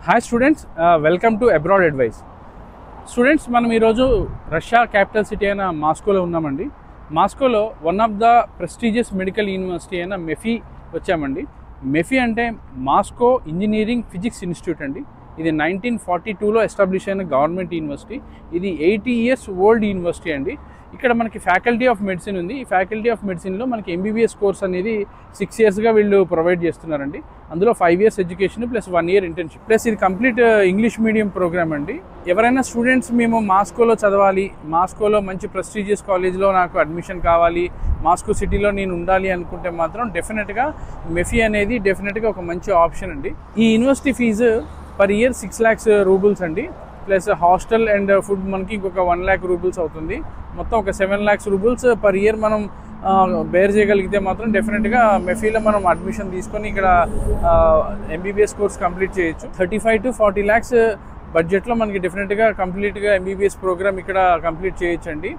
Hi students, welcome to abroad advice. Students, మనం ఈరోజు Russia capital city అయిన మాస్కోలో ఉన్నామండి. మాస్కోలో one of the prestigious medical university అయిన మెఫీ వచ్చామండి. మెఫీ అంటే మాస్కో ఇంజనీరింగ్ ఫిజిక్స్ ఇన్స్టిట్యూట్ అండి. ఇది 1942లో ఎస్టాబ్లిష్ అయిన గవర్నమెంట్ యూనివర్సిటీ. ఇది 80 years ఓల్డ్ యూనివర్సిటీ అండి. ఇక్కడ మనకి ఫ్యాకల్టీ ఆఫ్ మెడిసిన్ ఉంది. ఈ ఫ్యాకల్టీ ఆఫ్ మెడిసిన్లో మనకి ఎంబీబీఎస్ కోర్స్ అనేది 6 yearsగా వీళ్ళు ప్రొవైడ్ చేస్తున్నారండి. అందులో 5 years education plus 1 year internship plus ఇది కంప్లీట్ ఇంగ్లీష్ మీడియం ప్రోగ్రామ్ అండి. ఎవరైనా స్టూడెంట్స్ మేము మాస్కోలో చదవాలి, మాస్కోలో మంచి ప్రెస్టీజియస్ కాలేజ్లో నాకు అడ్మిషన్ కావాలి, మాస్కో సిటీలో నేను ఉండాలి అనుకుంటే మాత్రం డెఫినెట్గా మెఫీ అనేది డెఫినెట్గా ఒక మంచి ఆప్షన్ అండి. ఈ university fees per year 6 lakhs roubles అండి. ప్లస్ హాస్టల్ అండ్ ఫుడ్ మనకి ఇంకొక 1 lakh రూబుల్స్ అవుతుంది. మొత్తం ఒక 7 lakhs రూబుల్స్ పర్ ఇయర్ మనం బేర్ చేయగలిగితే మాత్రం డెఫినెట్గా మెఫీలో మనం అడ్మిషన్ తీసుకొని ఇక్కడ ఎంబీబీఎస్ కోర్స్ కంప్లీట్ చేయొచ్చు. 35 to 40 lakhs బడ్జెట్లో మనకి డెఫినెట్గా కంప్లీట్గా ఎంబీబీఎస్ ప్రోగ్రామ్ ఇక్కడ కంప్లీట్ చేయొచ్చు అండి.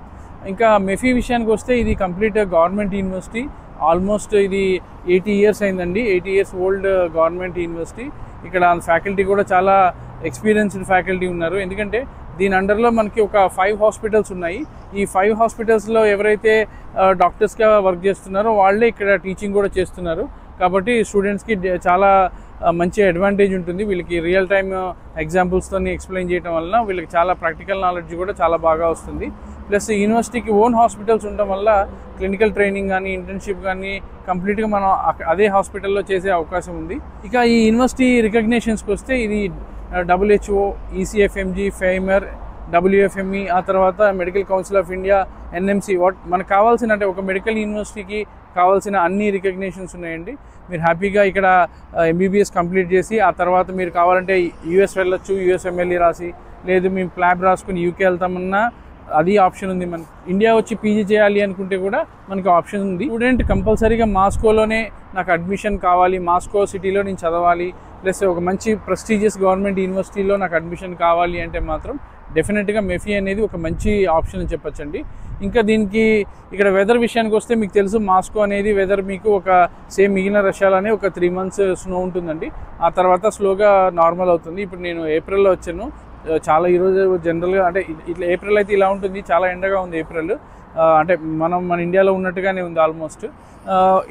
ఇంకా మెఫీ విషయానికి వస్తే ఇది కంప్లీట్ గవర్నమెంట్ యూనివర్సిటీ. ఆల్మోస్ట్ ఇది 80 years అయిందండి. 80 years ఓల్డ్ గవర్నమెంట్ యూనివర్సిటీ. ఇక్కడ ఫ్యాకల్టీ కూడా చాలా ఎక్స్పీరియన్స్డ్ ఫ్యాకల్టీ ఉన్నారు. ఎందుకంటే దీని అండర్లో మనకి ఒక 5 hospitals ఉన్నాయి. ఈ 5 hospitals ఎవరైతే డాక్టర్స్గా వర్క్ చేస్తున్నారో వాళ్ళే ఇక్కడ టీచింగ్ కూడా చేస్తున్నారు. కాబట్టి స్టూడెంట్స్కి చాలా మంచి అడ్వాంటేజ్ ఉంటుంది. వీళ్ళకి రియల్ టైమ్ ఎగ్జాంపుల్స్తో ఎక్స్ప్లెయిన్ చేయడం వలన వీళ్ళకి చాలా ప్రాక్టికల్ నాలెడ్జ్ కూడా చాలా బాగా వస్తుంది. ప్లస్ యూనివర్సిటీకి ఓన్ హాస్పిటల్స్ ఉండడం వల్ల క్లినికల్ ట్రైనింగ్ కానీ ఇంటర్న్షిప్ కానీ కంప్లీట్గా మనం అదే హాస్పిటల్లో చేసే అవకాశం ఉంది. ఇక ఈ యూనివర్సిటీ రికగ్నేషన్స్కి వస్తే ఇది WHO, ECFMG, ఫైమర్, WFME, ఆ తర్వాత medical council of India, NMC. మనకు కావాల్సిన అంటే ఒక మెడికల్ యూనివర్సిటీకి కావాల్సిన అన్ని రికగ్నేషన్స్ ఉన్నాయండి. మీరు హ్యాపీగా ఇక్కడ ఎంబీబీఎస్ కంప్లీట్ చేసి ఆ తర్వాత మీరు కావాలంటే US వెళ్ళొచ్చు, USMLE రాసి, లేదు మేము ప్లాబ్ రాసుకుని UK వెళ్తామన్నా అది ఆప్షన్ ఉంది. మనకి ఇండియా వచ్చి పీజీ చేయాలి అనుకుంటే కూడా మనకి ఆప్షన్ ఉంది. స్టూడెంట్ కంపల్సరీగా మాస్కోలోనే నాకు అడ్మిషన్ కావాలి, మాస్కో సిటీలో నేను చదవాలి, ప్లస్ ఒక మంచి ప్రెస్టీజియస్ గవర్నమెంట్ యూనివర్సిటీలో నాకు అడ్మిషన్ కావాలి అంటే మాత్రం డెఫినెట్గా మెఫీ అనేది ఒక మంచి ఆప్షన్ అని చెప్పచ్చండి. ఇంకా దీనికి ఇక్కడ వెదర్ విషయానికి వస్తే మీకు తెలుసు మాస్కో అనేది వెదర్ మీకు ఒక సేమ్ మిగిలిన రష్యాలోనే ఒక 3 months స్నో ఉంటుందండి. ఆ తర్వాత స్లోగా నార్మల్ అవుతుంది. ఇప్పుడు నేను ఏప్రిల్లో వచ్చాను. చాలా ఈరోజు జనరల్గా అంటే ఇట్లా ఏప్రిల్ అయితే ఇలా ఉంటుంది, చాలా ఎండగా ఉంది ఏప్రిల్. అంటే మన ఇండియాలో ఉన్నట్టుగానే ఉంది ఆల్మోస్ట్.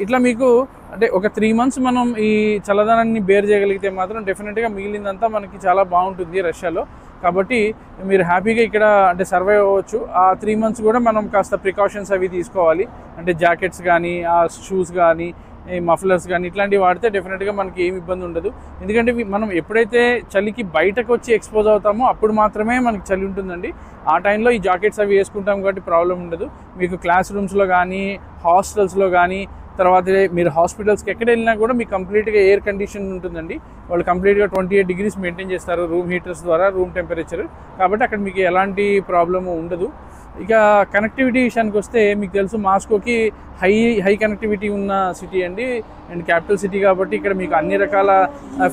ఇట్లా మీకు అంటే ఒక 3 months మనం ఈ చల్లదనాన్ని బేర్ చేయగలిగితే మాత్రం డెఫినెట్గా మిగిలిందంతా మనకి చాలా బాగుంటుంది రష్యాలో. కాబట్టి మీరు హ్యాపీగా ఇక్కడ అంటే సర్వైవ్ అవ్వచ్చు. ఆ 3 months కూడా మనం కాస్త ప్రికాషన్స్ అవి తీసుకోవాలి. అంటే జాకెట్స్ కానీ, ఆ షూస్ కానీ, మఫ్లర్స్ కానీ ఇట్లాంటివి వాడితే డెఫినెట్గా మనకి ఏమి ఇబ్బంది ఉండదు. ఎందుకంటే మనం ఎప్పుడైతే చలికి బయటకు వచ్చి ఎక్స్పోజ్ అవుతామో అప్పుడు మాత్రమే మనకి చలి ఉంటుందండి. ఆ టైంలో ఈ జాకెట్స్ అవి వేసుకుంటాం కాబట్టి ప్రాబ్లం ఉండదు. మీకు క్లాస్ రూమ్స్లో కానీ, హాస్టల్స్లో కానీ, తర్వాత మీరు హాస్పిటల్స్కి ఎక్కడ వెళ్ళినా కూడా మీకు కంప్లీట్గా ఎయిర్ కండిషన్ ఉంటుందండి. వాళ్ళు కంప్లీట్గా 28 degrees మెయింటైన్ చేస్తారు రూమ్ హీటర్స్ ద్వారా, రూమ్ టెంపరేచర్. కాబట్టి అక్కడ మీకు ఎలాంటి ప్రాబ్లము ఉండదు. ఇక కనెక్టివిటీ విషయానికి వస్తే మీకు తెలుసు మాస్కోకి హై కనెక్టివిటీ ఉన్న సిటీ అండి. అండ్ క్యాపిటల్ సిటీ కాబట్టి ఇక్కడ మీకు అన్ని రకాల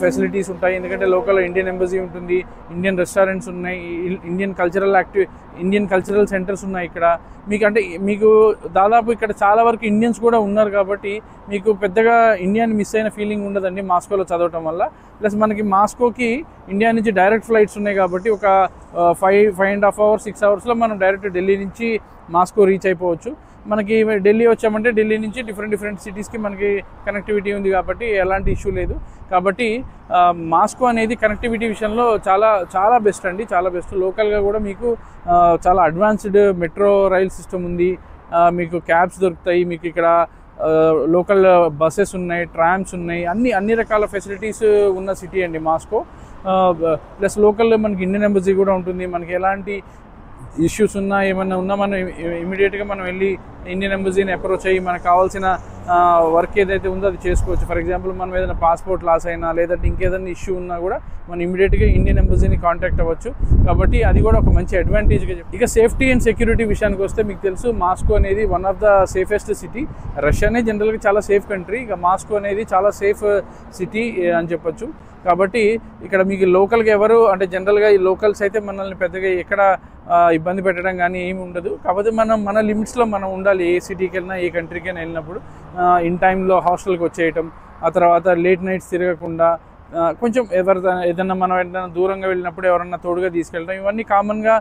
ఫెసిలిటీస్ ఉంటాయి. ఎందుకంటే లోకల్ ఇండియన్ ఎంబసీ ఉంటుంది, ఇండియన్ రెస్టారెంట్స్ ఉన్నాయి, ఇండియన్ కల్చరల్ సెంటర్స్ ఉన్నాయి ఇక్కడ. మీకు దాదాపు ఇక్కడ చాలా వరకు ఇండియన్స్ కూడా ఉన్నారు కాబట్టి మీకు పెద్దగా ఇండియాని మిస్ అయిన ఫీలింగ్ ఉండదండి మాస్కోలో చదవటం వల్ల. ప్లస్ మనకి మాస్కోకి ఇండియా నుంచి డైరెక్ట్ ఫ్లైట్స్ ఉన్నాయి కాబట్టి ఒక 5.5 hours 6 hours మనం డైరెక్ట్ ఢిల్లీ నుంచి మాస్కో రీచ్ అయిపోవచ్చు. మనకి ఢిల్లీ వచ్చామంటే ఢిల్లీ నుంచి డిఫరెంట్ సిటీస్కి మనకి కనెక్టివిటీ ఉంది కాబట్టి ఎలాంటి ఇష్యూ లేదు. కాబట్టి మాస్కో అనేది కనెక్టివిటీ విషయంలో చాలా చాలా బెస్ట్ అండి, చాలా బెస్ట్. లోకల్గా కూడా మీకు చాలా అడ్వాన్స్డ్ మెట్రో రైల్ సిస్టమ్ ఉంది. మీకు క్యాబ్స్ దొరుకుతాయి, మీకు ఇక్కడ లోకల్ బస్సెస్ ఉన్నాయి, ట్రామ్స్ ఉన్నాయి, అన్ని రకాల ఫెసిలిటీస్ ఉన్న సిటీ అండి మాస్కో. ప్లస్ లోకల్ మనకి ఇండియన్ ఎంబసీ కూడా ఉంటుంది. మనకి ఎలాంటి ఇష్యూస్ ఉన్నా ఏమన్నా ఉన్నా మనం ఇమీడియట్గా మనం వెళ్ళి ఇండియన్ ఎంబసీని అప్రోచ్ అయ్యి మనకు కావాల్సిన వర్క్ ఏదైతే ఉందో అది చేసుకోవచ్చు. ఫర్ ఎగ్జాంపుల్ మనం ఏదైనా పాస్పోర్ట్ లాస్ అయినా లేదంటే ఇంకేదైనా ఇష్యూ ఉన్నా కూడా మనం ఇమీడియట్గా ఇండియన్ ఎంబసీని కాంటాక్ట్ అవ్వచ్చు. కాబట్టి అది కూడా ఒక మంచి అడ్వాంటేజ్గా చెప్పి. ఇక సేఫ్టీ అండ్ సెక్యూరిటీ విషయానికి వస్తే మీకు తెలుసు మాస్కో అనేది one of the safest city. రష్యానే జనరల్గా చాలా సేఫ్ కంట్రీ, ఇక మాస్కో అనేది చాలా సేఫ్ సిటీ అని చెప్పొచ్చు. కాబట్టి ఇక్కడ మీకు లోకల్గా ఎవరు అంటే జనరల్గా ఈ లోకల్స్ అయితే మనల్ని పెద్దగా ఎక్కడ ఇబ్బంది పెట్టడం కానీ ఏమి ఉండదు. కాకపోతే మన లిమిట్స్లో మనం ఉండాలి. ఏ సిటీకి వెళ్ళినా, ఏ కంట్రీకి అయినా వెళ్ళినప్పుడు ఇన్ టైంలో హాస్టల్కి వచ్చేయటం, ఆ తర్వాత లేట్ నైట్స్ తిరగకుండా, కొంచెం ఏదన్నా మనం ఏదైనా దూరంగా వెళ్ళినప్పుడు ఎవరన్నా తోడుగా తీసుకెళ్ళడం, ఇవన్నీ కామన్గా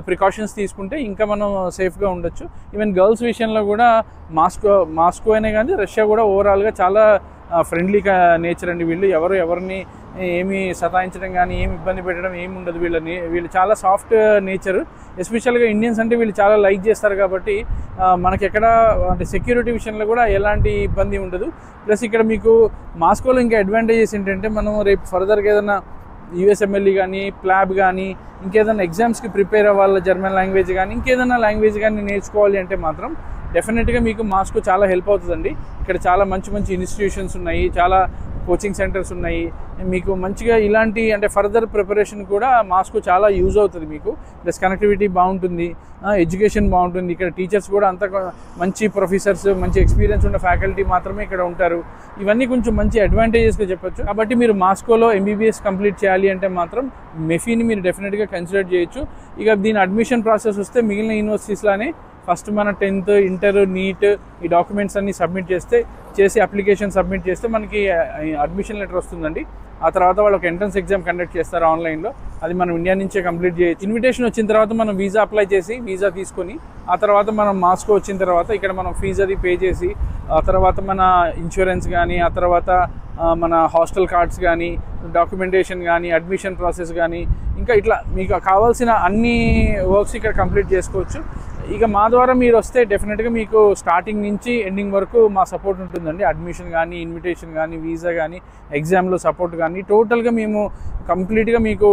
ప్రికాషన్స్ తీసుకుంటే ఇంకా మనం సేఫ్గా ఉండొచ్చు. ఈవెన్ గర్ల్స్ విషయంలో కూడా మాస్కో అనే కానీ రష్యా కూడా ఓవరాల్గా చాలా ఫ్రెండ్లీ నేచర్ అండి. వీళ్ళు ఎవరిని ఏమి సతాయించడం కానీ ఏమి ఇబ్బంది పెట్టడం ఏమి ఉండదు. వీళ్ళు చాలా సాఫ్ట్ నేచర్. ఎస్పెషల్గా ఇండియన్స్ అంటే వీళ్ళు చాలా లైక్ చేస్తారు కాబట్టి మనకి ఎక్కడ అంటే సెక్యూరిటీ విషయంలో కూడా ఎలాంటి ఇబ్బంది ఉండదు. ప్లస్ ఇక్కడ మీకు మాస్కోలో ఇంకా అడ్వాంటేజెస్ ఏంటంటే, మనం రేపు ఫర్దర్గా ఏదైనా యూఎస్ఎంఎల్ఈ కానీ ప్లాబ్ కానీ ఇంకేదైనా ఎగ్జామ్స్కి ప్రిపేర్ అవ్వాలి, జర్మన్ లాంగ్వేజ్ కానీ ఇంకేదైనా లాంగ్వేజ్ కానీ నేర్చుకోవాలి అంటే మాత్రం డెఫినెట్గా మీకు మాస్కో చాలా హెల్ప్ అవుతుందండి. ఇక్కడ చాలా మంచి ఇన్స్టిట్యూషన్స్ ఉన్నాయి, చాలా కోచింగ్ సెంటర్స్ ఉన్నాయి. మీకు మంచిగా ఇలాంటి అంటే ఫర్దర్ ప్రిపరేషన్ కూడా మాస్కో చాలా యూజ్ అవుతుంది మీకు. ప్లస్ కనెక్టివిటీ బాగుంటుంది, ఎడ్యుకేషన్ బాగుంటుంది. ఇక్కడ టీచర్స్ కూడా అంత మంచి ప్రొఫెసర్స్, మంచి ఎక్స్పీరియన్స్ ఉన్న ఫ్యాకల్టీ మాత్రమే ఇక్కడ ఉంటారు. ఇవన్నీ కొంచెం మంచి అడ్వాంటేజెస్గా చెప్పొచ్చు. కాబట్టి మీరు మాస్కోలో ఎంబీబీఎస్ కంప్లీట్ చేయాలి అంటే మాత్రం మెఫీని మీరు డెఫినెట్గా కన్సిడర్ చేయొచ్చు. ఇక దీని అడ్మిషన్ ప్రాసెస్ వస్తే మిగిలిన యూనివర్సిటీస్లానే ఫస్ట్ మన 10th, ఇంటర్, నీట్ ఈ డాక్యుమెంట్స్ అన్నీ సబ్మిట్ చేసి అప్లికేషన్ సబ్మిట్ చేస్తే మనకి అడ్మిషన్ లెటర్ వస్తుందండి. ఆ తర్వాత వాళ్ళు ఒక ఎంట్రన్స్ ఎగ్జామ్ కండక్ట్ చేస్తారు ఆన్లైన్లో. అది మనం ఇండియా నుంచే కంప్లీట్ చేయొచ్చు. ఇన్విటేషన్ వచ్చిన తర్వాత మనం వీసా అప్లై చేసి వీసా తీసుకొని ఆ తర్వాత మనం మాస్కో వచ్చిన తర్వాత ఇక్కడ మనం ఫీజు అది పే చేసి ఆ తర్వాత మన ఇన్సూరెన్స్ కానీ ఆ తర్వాత మన హాస్టల్ కార్డ్స్ కానీ డాక్యుమెంటేషన్ కానీ అడ్మిషన్ ప్రాసెస్ కానీ ఇంకా ఇట్లా మీకు కావాల్సిన అన్ని వర్క్స్ ఇక్కడ కంప్లీట్ చేసుకోవచ్చు. ఇక మా ద్వారా మీరు వస్తే డెఫినెట్గా మీకు స్టార్టింగ్ నుంచి ఎండింగ్ వరకు మా సపోర్ట్ ఉంటుందండి. అడ్మిషన్ కానీ ఇన్విటేషన్ కానీ వీసా కానీ ఎగ్జామ్లో సపోర్ట్ కానీ టోటల్గా మేము కంప్లీట్గా మీకు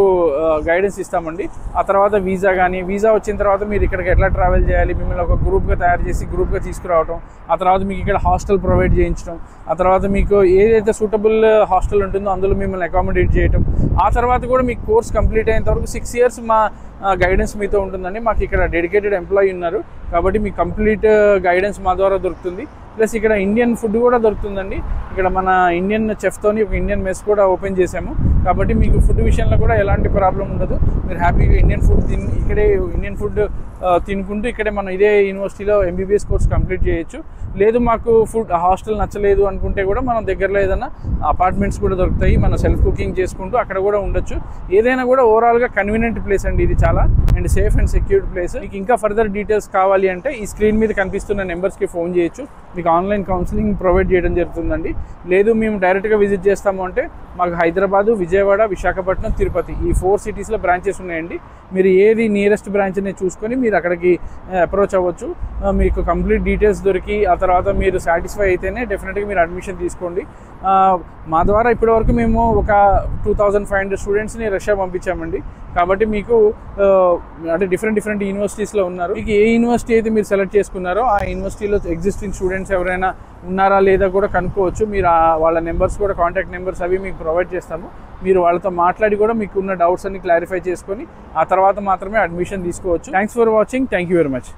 గైడెన్స్ ఇస్తామండి. ఆ తర్వాత వీసా వచ్చిన తర్వాత మీరు ఇక్కడికి ఎట్లా ట్రావెల్ చేయాలి, మిమ్మల్ని ఒక గ్రూప్గా తయారు చేసి గ్రూప్గా తీసుకురావడం, ఆ తర్వాత మీకు ఇక్కడ హాస్టల్ ప్రొవైడ్ చేయించడం, ఆ తర్వాత మీకు ఏదైతే సూటబుల్ హాస్టల్ ఉంటుందో అందులో మిమ్మల్ని అకామిడేట్ చేయడం, ఆ తర్వాత కూడా మీకు కోర్స్ కంప్లీట్ అయ్యేంత వరకు 6 years మా గైడెన్స్ మీతో ఉంటుందండి. మాకు ఇక్కడ డెడికేటెడ్ ఎంప్లాయీ ఉన్నారు కాబట్టి మీకు కంప్లీట్ గైడెన్స్ మా ద్వారా దొరుకుతుంది. ప్లస్ ఇక్కడ ఇండియన్ ఫుడ్ కూడా దొరుకుతుందండి. ఇక్కడ మన ఇండియన్ చెఫ్తోని ఒక ఇండియన్ మెస్ కూడా ఓపెన్ చేసాము కాబట్టి మీకు ఫుడ్ విషయంలో కూడా ఎలాంటి ప్రాబ్లం ఉండదు. మీరు హ్యాపీగా ఇండియన్ ఫుడ్ తినుకుంటూ ఇక్కడే మనం ఇదే యూనివర్సిటీలో ఎంబీబీఎస్ కోర్స్ కంప్లీట్ చేయొచ్చు. లేదు మాకు హాస్టల్ నచ్చలేదు అనుకుంటే కూడా మనం దగ్గరలో ఏదైనా అపార్ట్మెంట్స్ కూడా దొరుకుతాయి, మన సెల్ఫ్ కుకింగ్ చేసుకుంటూ అక్కడ కూడా ఉండొచ్చు. ఏదైనా కూడా ఓవరాల్గా కన్వీనియంట్ ప్లేస్ అండి ఇది చాలా, and safe and secured place. మీకు ఇంకా ఫర్దర్ డీటెయిల్స్ కావాలి అంటే ఈ స్క్రీన్ మీద కనిపిస్తున్న నెంబర్స్కి ఫోన్ చేయొచ్చు. మీకు ఆన్లైన్ కౌన్సిలింగ్ ప్రొవైడ్ చేయడం జరుగుతుందండి. లేదు మేము డైరెక్ట్గా విజిట్ చేస్తాము అంటే మాకు హైదరాబాదు, విజయవాడ, విశాఖపట్నం, తిరుపతి ఈ 4 cities బ్రాంచెస్ ఉన్నాయండి. మీరు ఏది నియరెస్ట్ బ్రాంచ్ అనేది చూసుకొని మీరు అక్కడికి అప్రోచ్ అవ్వచ్చు. మీకు కంప్లీట్ డీటెయిల్స్ దొరికి ఆ తర్వాత మీరు సాటిస్ఫై అయితేనే డెఫినెట్గా మీరు అడ్మిషన్ తీసుకోండి. మా ద్వారా ఇప్పటివరకు మేము ఒక 2500 స్టూడెంట్స్ని రష్యా పంపించామండి. కాబట్టి మీకు అంటే డిఫరెంట్ యూనివర్సిటీస్లో ఉన్నారు. మీకు ఏ యూనివర్సిటీ అయితే మీరు సెలెక్ట్ చేసుకున్నారో ఆ యూనివర్సిటీలో ఎగ్జిస్టింగ్ స్టూడెంట్స్ ఎవరైనా ఉన్నారా లేదా కూడా కనుక్కోవచ్చు. మీరు వాళ్ళ నెంబర్స్ కూడా కాంటాక్ట్ నెంబర్స్ అవి మీకు ప్రొవైడ్ చేస్తాము. మీరు వాళ్ళతో మాట్లాడి కూడా మీకు ఉన్న డౌట్స్ అన్ని క్లారిఫై చేసుకొని ఆ తర్వాత మాత్రమే అడ్మిషన్ తీసుకోవచ్చు. Thanks for watching. Thank you very much.